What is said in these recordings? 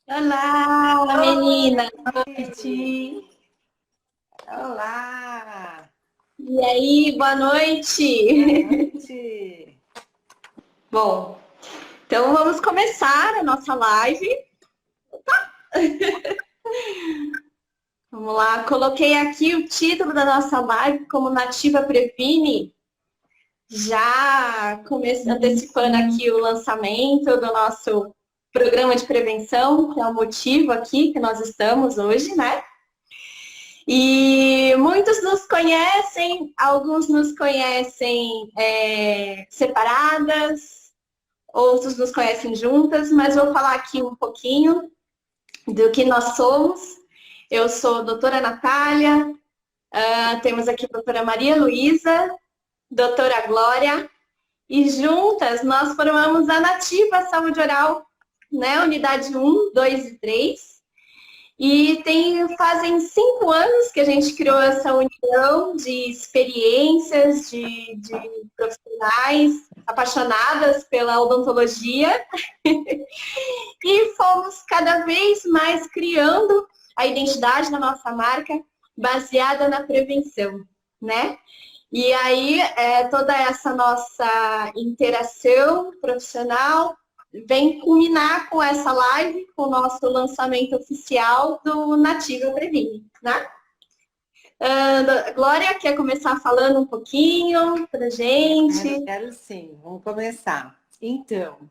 Olá, menina! Noite. Olá, E aí, boa boa noite! noite. Bom, então vamos começar a nossa live. Vamos lá, coloquei aqui o título da nossa live como Nativa Previne, já antecipando aqui o lançamento do nosso programa de prevenção, que é o motivo aqui que nós estamos hoje, né? E muitos nos conhecem, alguns nos conhecem separadas, outros nos conhecem juntas, mas vou falar aqui um pouquinho do que nós somos. Eu sou a doutora Natália, temos aqui a doutora Maria Luísa, doutora Glória, e juntas nós formamos a Nativa Saúde Oral, né? Unidade 1, 2 e 3. E fazem 5 anos que a gente criou essa união de experiências, de profissionais apaixonadas pela odontologia e fomos cada vez mais criando a identidade da nossa marca baseada na prevenção, né? E aí, toda essa nossa interação profissional vem culminar com essa live, com o nosso lançamento oficial do Nativa Previne, né? Glória, quer começar falando um pouquinho pra gente? Quero sim, vamos começar. Então,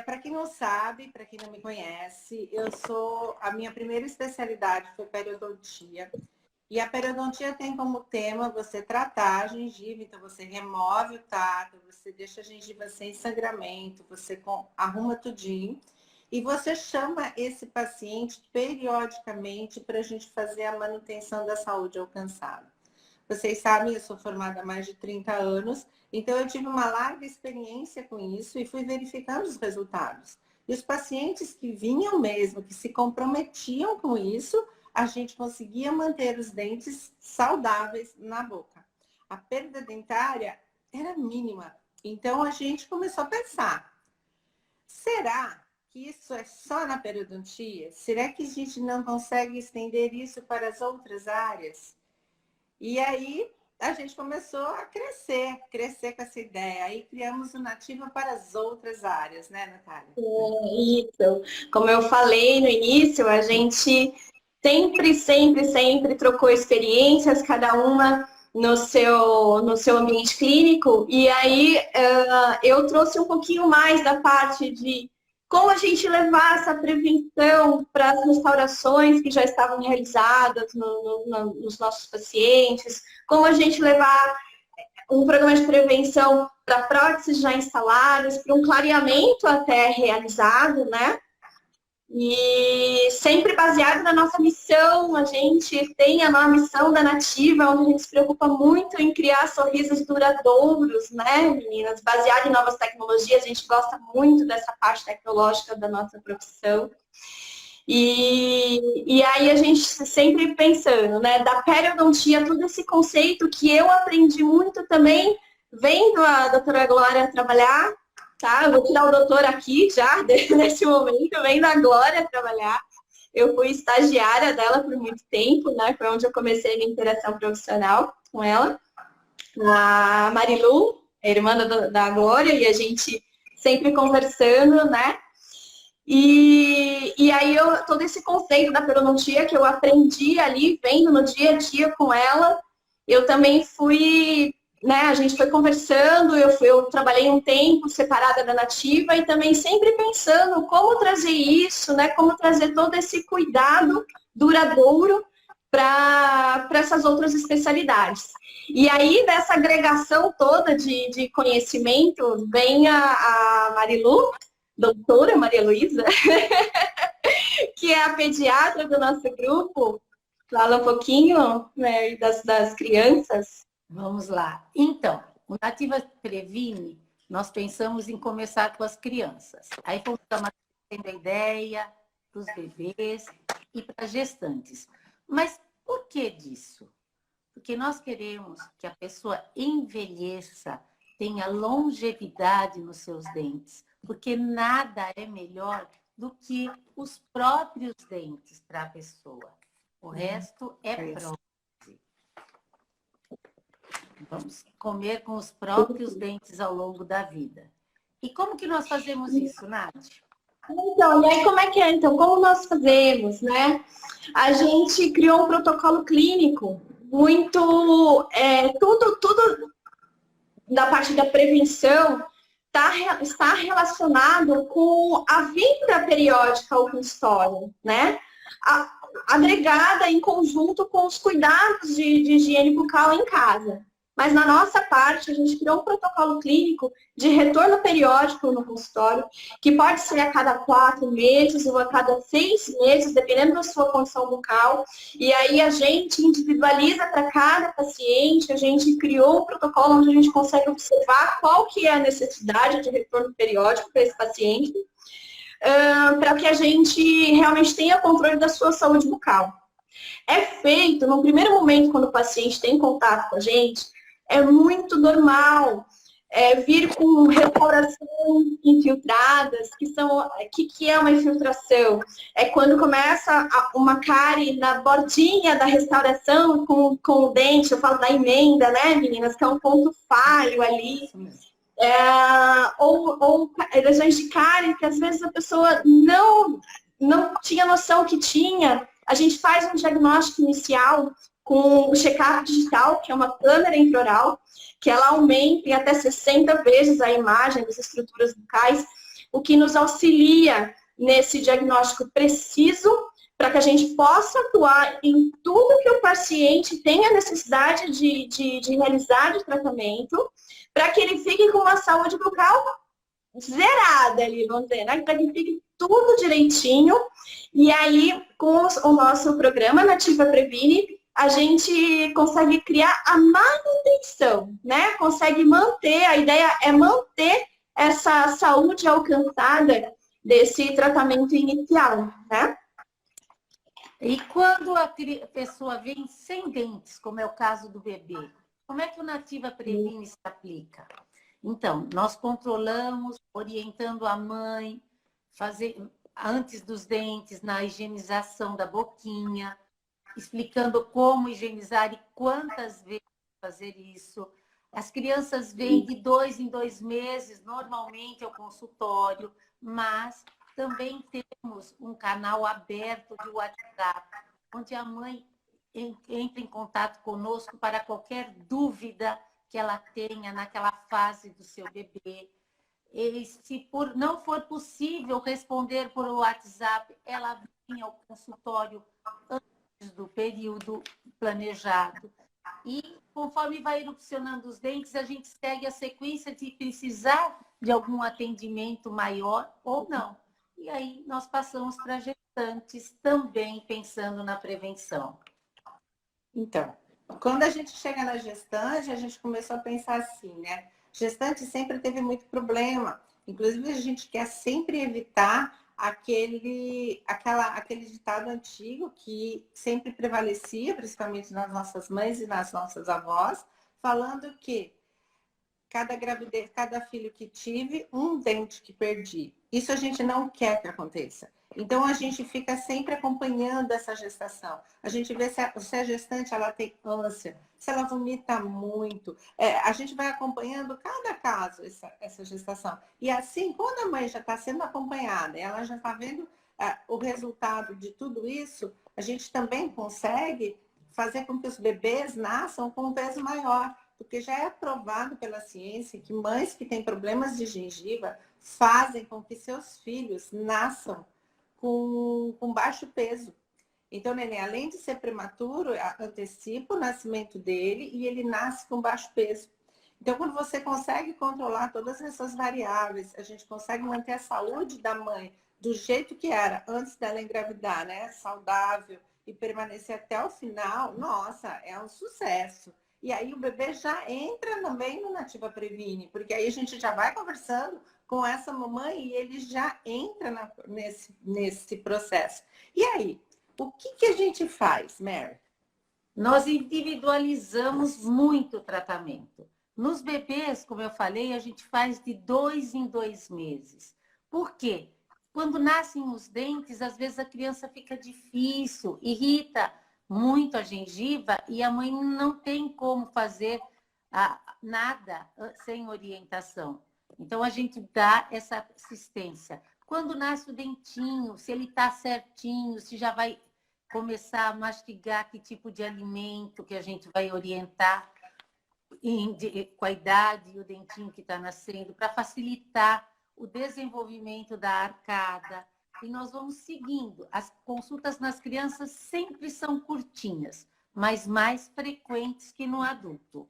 para quem não sabe, para quem não me conhece, a minha primeira especialidade foi periodontia. E a periodontia tem como tema você tratar a gengiva, então você remove o tato, você deixa a gengiva sem sangramento, você arruma tudinho. E você chama esse paciente periodicamente para a gente fazer a manutenção da saúde alcançada. Vocês sabem, eu sou formada há mais de 30 anos, então eu tive uma larga experiência com isso e fui verificando os resultados. E os pacientes que vinham mesmo, que se comprometiam com isso, a gente conseguia manter os dentes saudáveis na boca. A perda dentária era mínima. Então a gente começou a pensar, será que isso é só na periodontia? Será que a gente não consegue estender isso para as outras áreas? E aí a gente começou a crescer com essa ideia. Aí criamos o Nativa para as outras áreas, né, Natália? Isso. Como eu falei no início, a gente sempre trocou experiências, cada uma no seu ambiente clínico. E aí eu trouxe um pouquinho mais da parte de como a gente levar essa prevenção para as restaurações que já estavam realizadas nos nossos pacientes, como a gente levar um programa de prevenção para próteses já instaladas, para um clareamento até realizado, né? E sempre baseado na nossa missão, a gente tem a missão da Nativa, onde a gente se preocupa muito em criar sorrisos duradouros, né, meninas? Baseado em novas tecnologias, a gente gosta muito dessa parte tecnológica da nossa profissão. E aí a gente sempre pensando, né, da periodontia, todo esse conceito que eu aprendi muito também vendo a doutora Glória trabalhar, tá? Eu vou tirar o doutor aqui já, nesse momento, vendo a Glória trabalhar. Eu fui estagiária dela por muito tempo, né? Foi onde eu comecei a minha interação profissional com ela. A Marilu, a irmã da Glória, e a gente sempre conversando, né? E aí todo esse conceito da periodontia que eu aprendi ali, vendo no dia a dia com ela, eu também fui, né, a gente foi conversando, eu trabalhei um tempo separada da Nativa e também sempre pensando como trazer isso, né, como trazer todo esse cuidado duradouro para essas outras especialidades. E aí, dessa agregação toda de conhecimento, vem a Marilu, doutora Maria Luísa, que é a pediatra do nosso grupo. Fala um pouquinho, né, das crianças. Vamos lá. Então, o Nativa Previne, nós pensamos em começar com as crianças. Aí fomos tendo a ideia para os bebês e para as gestantes. Mas por que disso? Porque nós queremos que a pessoa envelheça, tenha longevidade nos seus dentes. Porque nada é melhor do que os próprios dentes para a pessoa. O resto é prótese. Vamos comer com os próprios dentes ao longo da vida. E como que nós fazemos isso, Nath? Então, e aí como é que é? Então, como nós fazemos, né? A gente criou um protocolo clínico muito... tudo da parte da prevenção está relacionado com a vinda periódica ao consultório, né? Agregada em conjunto com os cuidados de higiene bucal em casa. Mas na nossa parte, a gente criou um protocolo clínico de retorno periódico no consultório, que pode ser a cada 4 meses ou a cada 6 meses, dependendo da sua condição bucal. E aí a gente individualiza para cada paciente, a gente criou um protocolo onde a gente consegue observar qual que é a necessidade de retorno periódico para esse paciente, para que a gente realmente tenha controle da sua saúde bucal. É feito, no primeiro momento, quando o paciente tem contato com a gente, é muito normal vir com restauração infiltradas, que é uma infiltração? É quando começa uma cárie na bordinha da restauração com o dente, eu falo da emenda, né, meninas, que é um ponto falho ali. Ou lesões de cárie, que às vezes a pessoa não tinha noção que tinha. A gente faz um diagnóstico inicial com o check-up digital, que é uma câmera intraoral, que ela aumenta em até 60 vezes a imagem das estruturas bucais, o que nos auxilia nesse diagnóstico preciso, para que a gente possa atuar em tudo que o paciente tenha necessidade de realizar de tratamento, para que ele fique com uma saúde bucal zerada ali, vamos dizer, né? Para que fique tudo direitinho. E aí, com o nosso programa Nativa Previne, a gente consegue criar a manutenção, né? Consegue manter, a ideia é manter essa saúde alcançada desse tratamento inicial, né? E quando a pessoa vem sem dentes, como é o caso do bebê, como é que o Nativa Previne se aplica? Então, nós controlamos, orientando a mãe, antes dos dentes, na higienização da boquinha, explicando como higienizar e quantas vezes fazer isso. As crianças vêm de 2 em 2 meses, normalmente ao consultório, mas também temos um canal aberto de WhatsApp, onde a mãe entra em contato conosco para qualquer dúvida que ela tenha naquela fase do seu bebê. E se não for possível responder por WhatsApp, ela vem ao consultório antes do período planejado. E conforme vai erupcionando os dentes, a gente segue a sequência de precisar de algum atendimento maior ou não. E aí nós passamos para gestantes também pensando na prevenção. Então, quando a gente chega na gestante, a gente começou a pensar assim, né? Gestante sempre teve muito problema. Inclusive, a gente quer sempre evitar aquele ditado antigo que sempre prevalecia, principalmente nas nossas mães e nas nossas avós, falando que cada gravidez, cada filho que tive, um dente que perdi. Isso a gente não quer que aconteça. Então, a gente fica sempre acompanhando essa gestação. A gente vê se a gestante ela tem ânsia, se ela vomita muito. A gente vai acompanhando cada caso, essa gestação. E assim, quando a mãe já está sendo acompanhada, ela já está vendo o resultado de tudo isso, a gente também consegue fazer com que os bebês nasçam com um peso maior. Porque já é provado pela ciência que mães que têm problemas de gengiva fazem com que seus filhos nasçam com baixo peso. Então, o neném, além de ser prematuro, antecipa o nascimento dele e ele nasce com baixo peso. Então, quando você consegue controlar todas essas variáveis, a gente consegue manter a saúde da mãe do jeito que era antes dela engravidar, né? Saudável e permanecer até o final, nossa, é um sucesso. E aí o bebê já entra também no Nativa Previne, porque aí a gente já vai conversando com essa mamãe e ele já entra nesse processo. E aí, o que a gente faz, Mary? Nós individualizamos muito o tratamento. Nos bebês, como eu falei, a gente faz de 2 em 2 meses. Por quê? Quando nascem os dentes, às vezes a criança fica difícil, irrita muito a gengiva e a mãe não tem como fazer nada sem orientação. Então, a gente dá essa assistência. Quando nasce o dentinho, se ele está certinho, se já vai começar a mastigar que tipo de alimento que a gente vai orientar com a idade e o dentinho que está nascendo, para facilitar o desenvolvimento da arcada. E nós vamos seguindo. As consultas nas crianças sempre são curtinhas, mas mais frequentes que no adulto.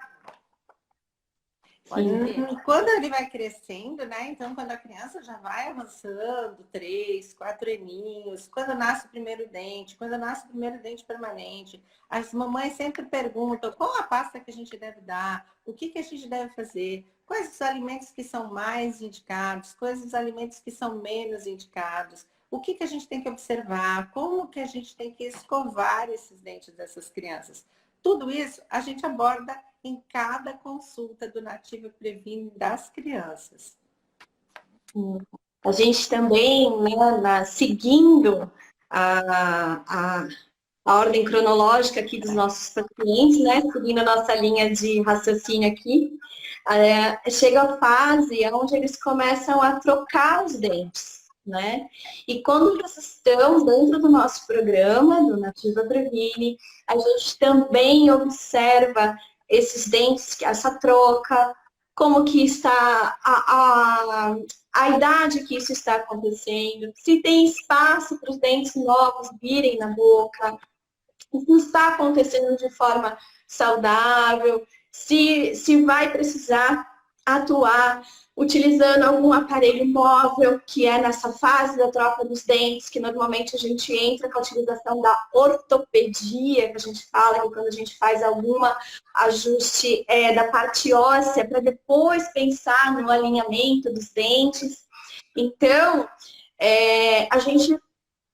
Pode ver. Quando ele vai crescendo, né? Então, quando a criança já vai avançando, 3, 4 aninhos, quando nasce o primeiro dente, quando nasce o primeiro dente permanente, as mamães sempre perguntam qual a pasta que a gente deve dar, o que a gente deve fazer, quais os alimentos que são mais indicados, quais os alimentos que são menos indicados, o que a gente tem que observar, como que a gente tem que escovar esses dentes dessas crianças. Tudo isso a gente aborda em cada consulta do Nativa Previne das crianças. A gente também, né, seguindo a ordem cronológica aqui dos nossos pacientes, né, seguindo a nossa linha de raciocínio aqui, chega a fase onde eles começam a trocar os dentes, né? E quando eles estão dentro do nosso programa, do Nativa Previne, a gente também observa esses dentes, essa troca, como que está a idade que isso está acontecendo, se tem espaço para os dentes novos virem na boca, se está acontecendo de forma saudável, se vai precisar atuar utilizando algum aparelho móvel, que é nessa fase da troca dos dentes, que normalmente a gente entra com a utilização da ortopedia, que a gente fala, que quando a gente faz algum ajuste da parte óssea, para depois pensar no alinhamento dos dentes. Então, a gente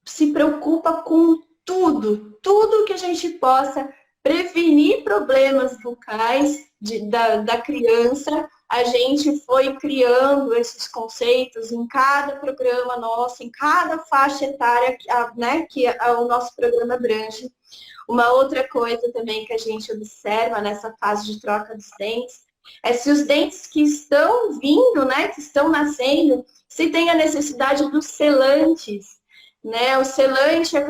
se preocupa com tudo que a gente possa prevenir problemas bucais da criança. A gente foi criando esses conceitos em cada programa nosso, em cada faixa etária, né, que o nosso programa abrange. Uma outra coisa também que a gente observa nessa fase de troca dos dentes é se os dentes que estão vindo, né, que estão nascendo, se tem a necessidade dos selantes. Né? O selante é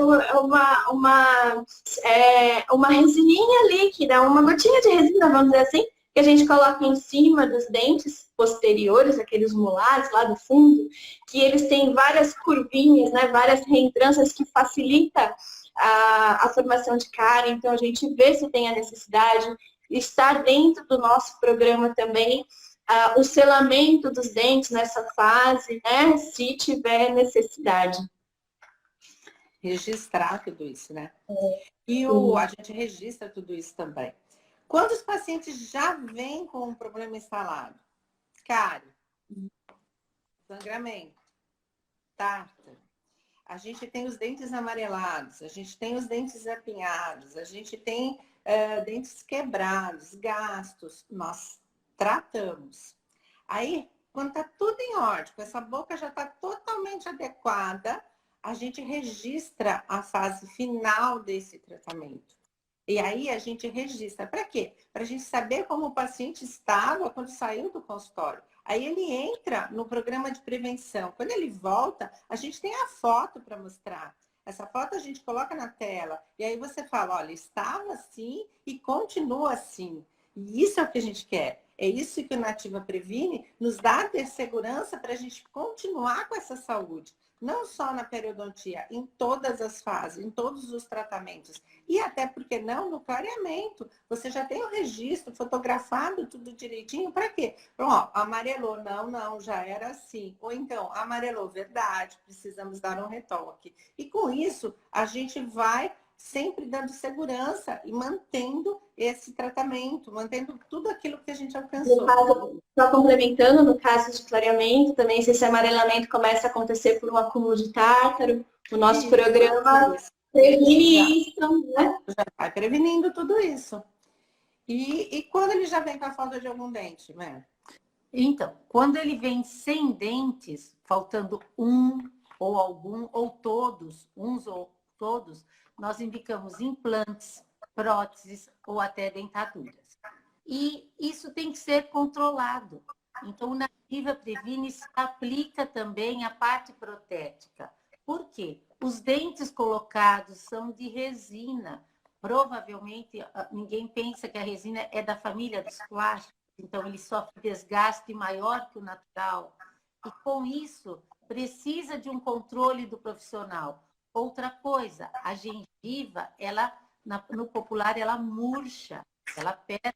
uma resininha líquida, uma gotinha de resina, vamos dizer assim, que a gente coloca em cima dos dentes posteriores, aqueles molares lá do fundo, que eles têm várias curvinhas, né? Várias reentrâncias que facilita a formação de cárie. Então, a gente vê se tem a necessidade. Está dentro do nosso programa também o selamento dos dentes nessa fase, né? Se tiver necessidade. Registrar tudo isso, né? E a gente registra tudo isso também. Quando os pacientes já vêm com um problema instalado, cárie, sangramento, tártaro, a gente tem os dentes amarelados, a gente tem os dentes apinhados, a gente tem dentes quebrados, gastos, nós tratamos. Aí, quando está tudo em ordem, essa boca já está totalmente adequada, a gente registra a fase final desse tratamento. E aí a gente registra. Para quê? Para a gente saber como o paciente estava quando saiu do consultório. Aí ele entra no programa de prevenção. Quando ele volta, a gente tem a foto para mostrar. Essa foto a gente coloca na tela. E aí você fala, olha, estava assim e continua assim. E isso é o que a gente quer. É isso que o Nativa Previne nos dá ter segurança para a gente continuar com essa saúde. Não só na periodontia, em todas as fases, em todos os tratamentos. E até porque não no clareamento. Você já tem o registro fotografado, tudo direitinho. Para quê? Ó, amarelou, não, já era assim. Ou então, amarelou, verdade, precisamos dar um retoque. E com isso, a gente vai sempre dando segurança e mantendo esse tratamento, mantendo tudo aquilo que a gente alcançou. Só complementando, no caso de clareamento, também se esse amarelamento começa a acontecer por um acúmulo de tártaro, o nosso programa previne isso, né? Já vai prevenindo tudo isso. E quando ele já vem com a falta de algum dente, né? Então, quando ele vem sem dentes, faltando 1, ou algum, ou todos, uns ou todos, nós indicamos implantes, próteses ou até dentaduras. E isso tem que ser controlado. Então, o Nativa Previne se aplica também à parte protética. Por quê? Os dentes colocados são de resina. Provavelmente, ninguém pensa que a resina é da família dos plásticos, então ele sofre desgaste maior que o natural. E com isso, precisa de um controle do profissional. Outra coisa, a gengiva, ela, no popular, ela murcha, ela pesa.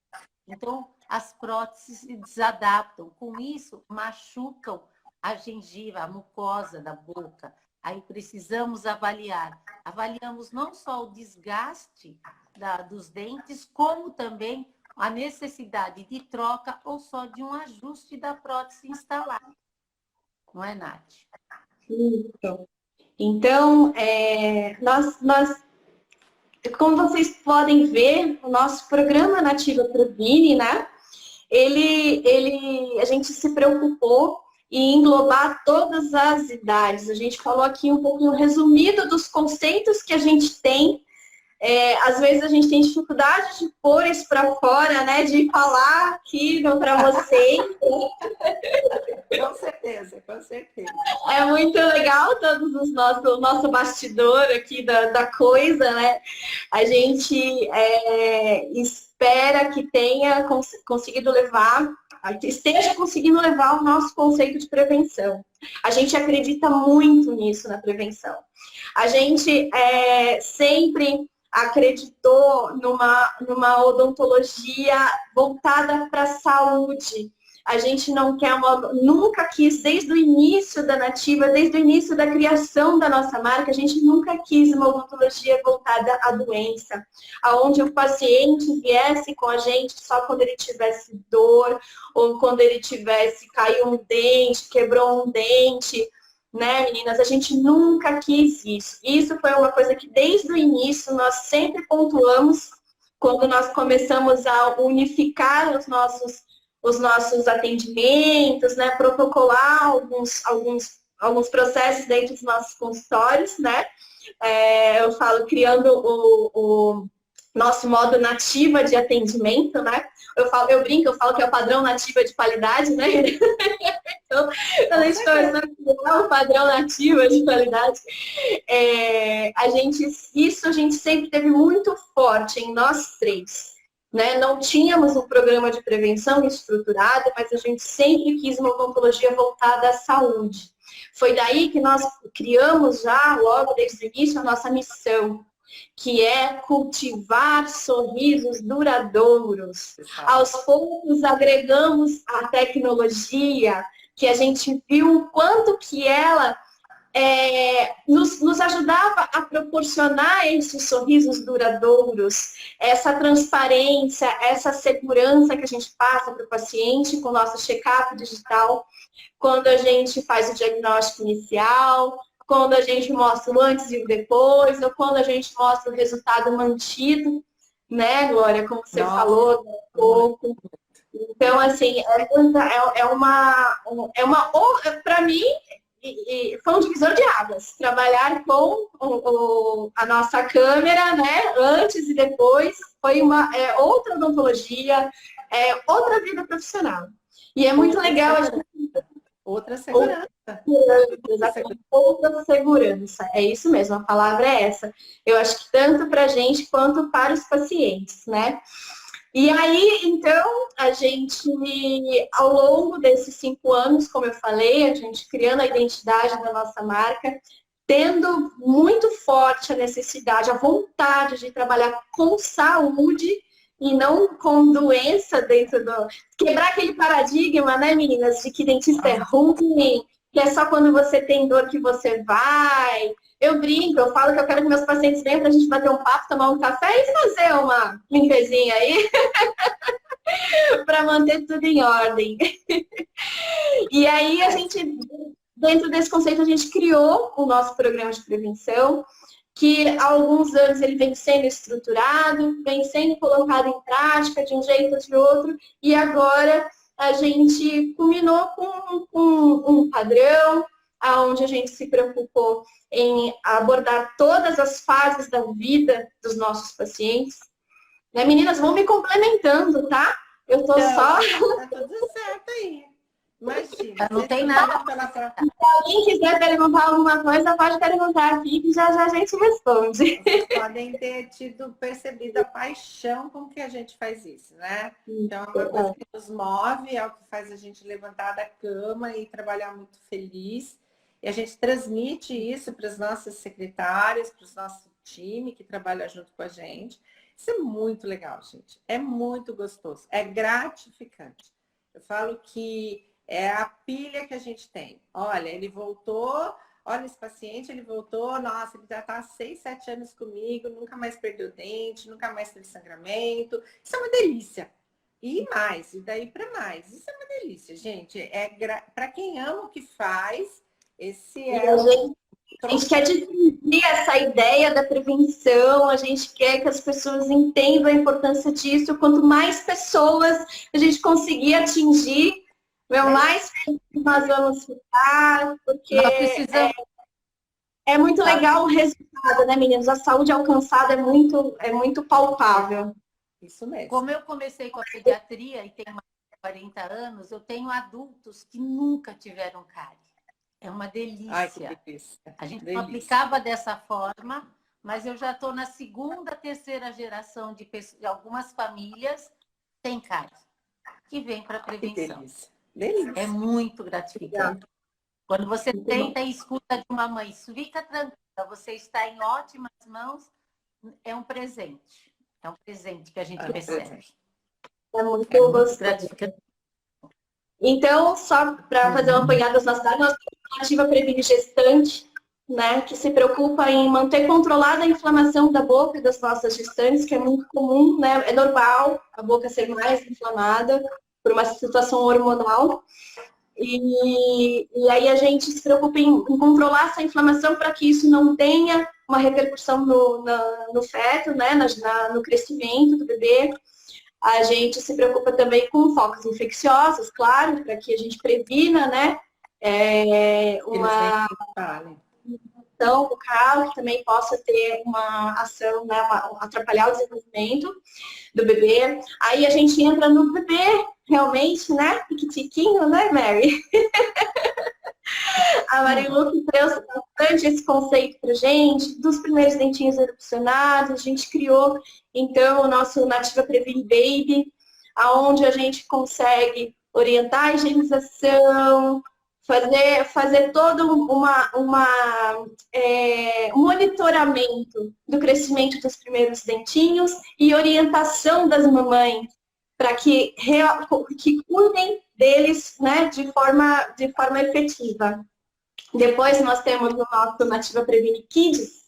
Então, as próteses se desadaptam. Com isso, machucam a gengiva, a mucosa da boca. Aí precisamos avaliar. Avaliamos não só o desgaste dos dentes, como também a necessidade de troca ou só de um ajuste da prótese instalada. Não é, Nath? Então, como vocês podem ver, o nosso programa Nativa Previne, né? A gente se preocupou em englobar todas as idades. A gente falou aqui um pouquinho resumido dos conceitos que a gente tem. Às vezes a gente tem dificuldade de pôr isso para fora, né? De falar aqui para vocês. Com certeza, com certeza. É muito legal todos os o nosso bastidor aqui da coisa, né? A gente espera que tenha conseguido levar, que esteja conseguindo levar o nosso conceito de prevenção. A gente acredita muito nisso na prevenção. A gente sempre acreditou numa odontologia voltada para a saúde. A gente não quer nunca quis, desde o início da Nativa, desde o início da criação da nossa marca, a gente nunca quis uma odontologia voltada à doença, aonde o paciente viesse com a gente só quando ele tivesse dor, ou quando ele caiu um dente, quebrou um dente, né, meninas? A gente nunca quis isso. Isso foi uma coisa que desde o início nós sempre pontuamos, quando nós começamos a unificar os nossos atendimentos, né, protocolar alguns processos dentro dos nossos consultórios, né? Eu falo, criando o nosso modo Nativa de atendimento, né? Eu brinco, eu falo que é o padrão Nativa de qualidade, né? Então, a gente começou a criar o padrão Nativa de qualidade. Isso a gente sempre teve muito forte em nós três. Né? Não tínhamos um programa de prevenção estruturado, mas a gente sempre quis uma odontologia voltada à saúde. Foi daí que nós criamos já, logo desde o início, a nossa missão, que é cultivar sorrisos duradouros. Aos poucos agregamos a tecnologia, que a gente viu o quanto que ela nos ajudava a proporcionar esses sorrisos duradouros, essa transparência, essa segurança que a gente passa para o paciente com o nosso check-up digital, quando a gente faz o diagnóstico inicial, quando a gente mostra o antes e o depois, ou quando a gente mostra o resultado mantido, né, Glória, como você falou um pouco. Então, assim, para mim, foi um divisor de águas, trabalhar com a nossa câmera, né, antes e depois, foi outra odontologia, outra vida profissional. E é muito legal a gente... Outra segurança. Outra segurança, é isso mesmo, a palavra é essa. Eu acho que tanto para a gente quanto para os pacientes, né? E aí, então, a gente, ao longo desses 5 anos, como eu falei, a gente criando a identidade da nossa marca, tendo muito forte a necessidade, a vontade de trabalhar com saúde e não com doença dentro do... Quebrar aquele paradigma, né, meninas, de que dentista é ruim, que é só quando você tem dor que você vai. Eu brinco, eu falo que eu quero que meus pacientes venham pra gente bater um papo, tomar um café e fazer uma limpezinha aí para manter tudo em ordem. E aí a gente, dentro desse conceito, a gente criou o nosso programa de prevenção, que há alguns anos ele vem sendo estruturado, vem sendo colocado em prática de um jeito ou de outro, e agora a gente culminou com um padrão, onde a gente se preocupou em abordar todas as fases da vida dos nossos pacientes. Né, meninas, vão me complementando, tá? Eu tô só... Tá tudo certo aí. Imagina. Não tem nada pela Se alguém quiser perguntar alguma coisa, pode perguntar aqui, que já já a gente responde. Vocês podem ter percebido a paixão com que a gente faz isso, né? Então, é uma coisa que nos move, é o que faz a gente levantar da cama e trabalhar muito feliz. E a gente transmite isso para os nossos secretários, para o nosso time que trabalha junto com a gente. Isso é muito legal, gente. É muito gostoso. É gratificante. Eu falo que é a pilha que a gente tem. Olha, ele voltou, olha esse paciente, ele voltou, nossa, ele já está há 6, 7 anos comigo, nunca mais perdeu dente, nunca mais teve sangramento. Isso é uma delícia. E mais, e daí para mais. Isso é uma delícia, gente. Para quem ama o que faz, esse é a gente quer difundir essa ideia da prevenção, a gente quer que as pessoas entendam a importância disso. Quanto mais pessoas a gente conseguir atingir, mais nós vamos ficar, porque é muito legal o resultado, né, meninas? A saúde alcançada é muito palpável. Isso mesmo. Como eu comecei com a pediatria e tenho mais de 40 anos, eu tenho adultos que nunca tiveram cárie. É uma delícia. Ai, que delícia. A gente não aplicava dessa forma, mas eu já estou na segunda, terceira geração de algumas famílias sem cárie, que vem para prevenção. Delícia. Delícia. É muito gratificante. Quando você tenta e escuta de uma mãe, fica tranquila, você está em ótimas mãos, é um presente. É um presente que a gente recebe. É muito gratificante. Então, só para fazer uma apanhada das nossas dados, nós temos a Nativa Previne Gestante, né, que se preocupa em manter controlada a inflamação da boca das nossas gestantes, que é muito comum, né? É normal a boca ser mais inflamada por uma situação hormonal. E aí a gente se preocupa em controlar essa inflamação para que isso não tenha uma repercussão no feto, né? No crescimento do bebê. A gente se preocupa também com focos infecciosos, claro, para que a gente previna, né? Uma infecção bucal que também possa ter uma ação, né? Atrapalhar o desenvolvimento do bebê. Aí a gente entra no bebê, realmente, né? Piquitiquinho, né, Mary? A Marilu que trouxe bastante esse conceito pra gente, dos primeiros dentinhos erupcionados, a gente criou, então, o nosso Nativa Previne Baby, aonde a gente consegue orientar a higienização, fazer todo um monitoramento do crescimento dos primeiros dentinhos e orientação das mamães para que cuidem deles, né, de forma efetiva. Depois nós temos o nosso Nativa Previne Kids,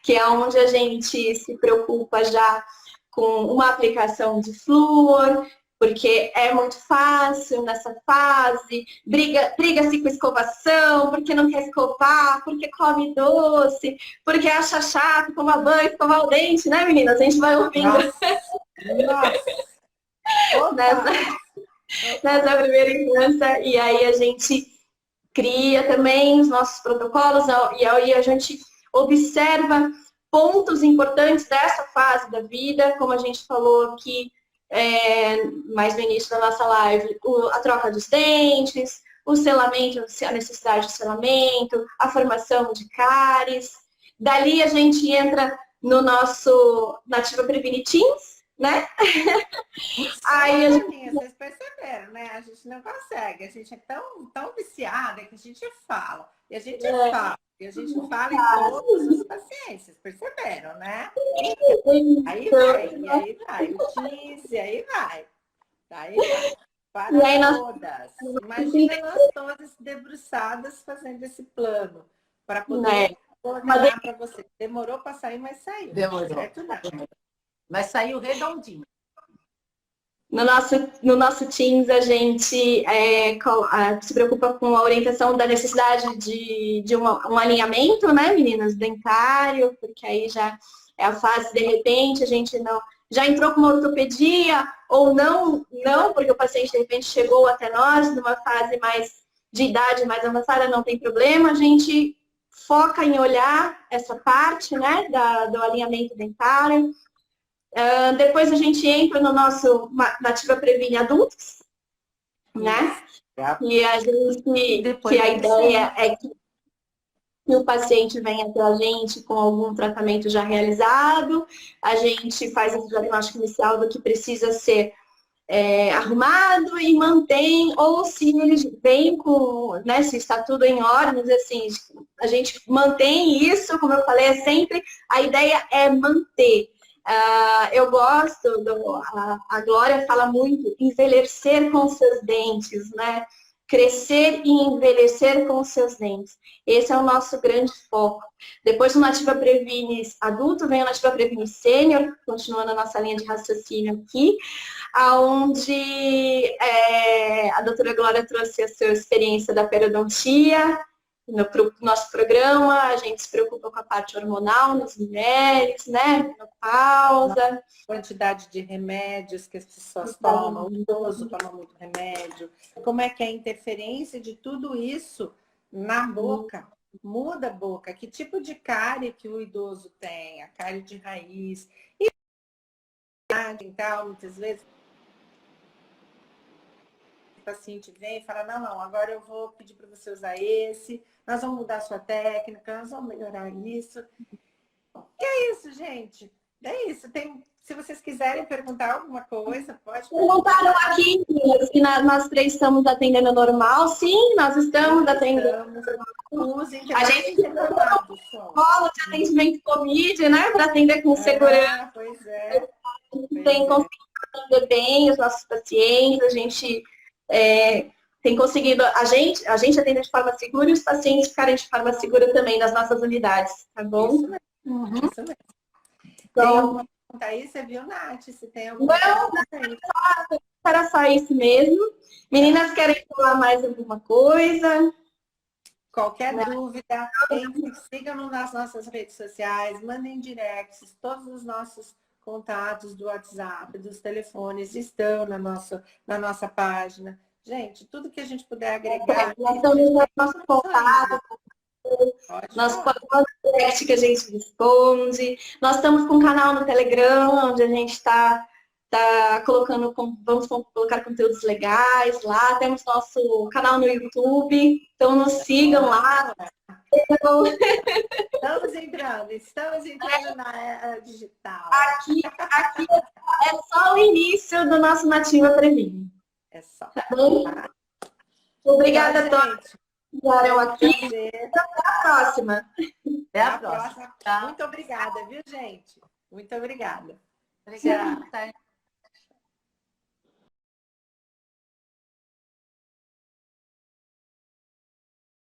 que é onde a gente se preocupa já com uma aplicação de flúor, porque é muito fácil nessa fase, briga-se com escovação, porque não quer escovar, porque come doce, porque acha chato tomar banho, escovar o dente, né, meninas? A gente vai ouvindo. Nessa primeira infância, e aí a gente cria também os nossos protocolos, e aí a gente observa pontos importantes dessa fase da vida, como a gente falou aqui mais no início da nossa live, a troca dos dentes, o selamento, a necessidade de selamento, a formação de cáries. Dali a gente entra no nosso Nativa Previne Teens, né? Aí, vocês perceberam, né? A gente não consegue, a gente é tão viciada que a gente fala. E a gente fala, e a gente fala em todos os pacientes, perceberam, né? Aí vai, o teens, e aí vai. Aí vai. Para todas. Imagina nós todas debruçadas fazendo esse plano para poder ordenar para você. Demorou para sair, mas saiu. Demorou. Certo, não. Mas saiu redondinho. No nosso Teams, a gente se preocupa com a orientação da necessidade de um alinhamento, né, meninas, dentário, porque aí já é a fase, de repente, a gente não já entrou com uma ortopedia, ou não, porque o paciente, de repente, chegou até nós numa fase mais de idade mais avançada, não tem problema, a gente foca em olhar essa parte, né, do alinhamento dentário. Depois a gente entra no nosso Nativa Previne Adultos, né? E a gente, que a ideia é que o paciente venha até a gente com algum tratamento já realizado, a gente faz o diagnóstico inicial do que precisa ser arrumado e mantém, ou se eles vêm com, né, se está tudo em ordem, assim, a gente mantém isso, como eu falei, sempre, a ideia é manter. Eu gosto, a Glória fala muito, envelhecer com seus dentes, né? Crescer e envelhecer com seus dentes. Esse é o nosso grande foco. Depois do Nativa Previne adulto, vem o Nativa Previne sênior, continuando a nossa linha de raciocínio aqui, onde a doutora Glória trouxe a sua experiência da periodontia. No nosso programa, a gente se preocupa com a parte hormonal nas mulheres, né? Menopausa. Quantidade de remédios que as pessoas tomam, o idoso toma muito remédio. Como é que é a interferência de tudo isso na boca? Muda a boca. Que tipo de cárie que o idoso tem? A cárie de raiz. E muitas vezes o paciente vem e fala, não, agora eu vou pedir para você usar esse, nós vamos mudar a sua técnica, nós vamos melhorar isso. E é isso, gente. É isso. Se vocês quiserem perguntar alguma coisa, pode perguntaram aqui se nós três estamos atendendo normal. Sim, nós estamos atendendo. A gente tem protocolo de atendimento Covid, né? Para atender com segurança. Pois é. Tem conseguido atender bem os nossos pacientes, a gente tem conseguido, a gente atende de forma segura e os pacientes ficarem de forma segura também nas nossas unidades, tá bom? Isso mesmo. Isso mesmo. Então, tem alguma pergunta aí? Você viu, Nath? Se tem alguma pergunta aí? Era só isso mesmo. Meninas, querem falar mais alguma coisa? Qualquer dúvida, sigam-nos nas nossas redes sociais, mandem directs, todos os nossos contatos do WhatsApp, dos telefones estão na nossa página. Gente, tudo que a gente puder agregar. Nós estamos no nosso contato, nosso direct que a gente responde. Nós estamos com um canal no Telegram, onde a gente está colocando, vamos colocar conteúdos legais lá. Temos nosso canal no YouTube, então nos sigam lá. Estamos entrando na era digital. Aqui é só o início do nosso Nativa Previne. É só. Tá bom? Obrigada a todos que vieram aqui. Até a próxima. Até a próxima. Muito obrigada, viu, gente? Muito obrigada. Obrigada.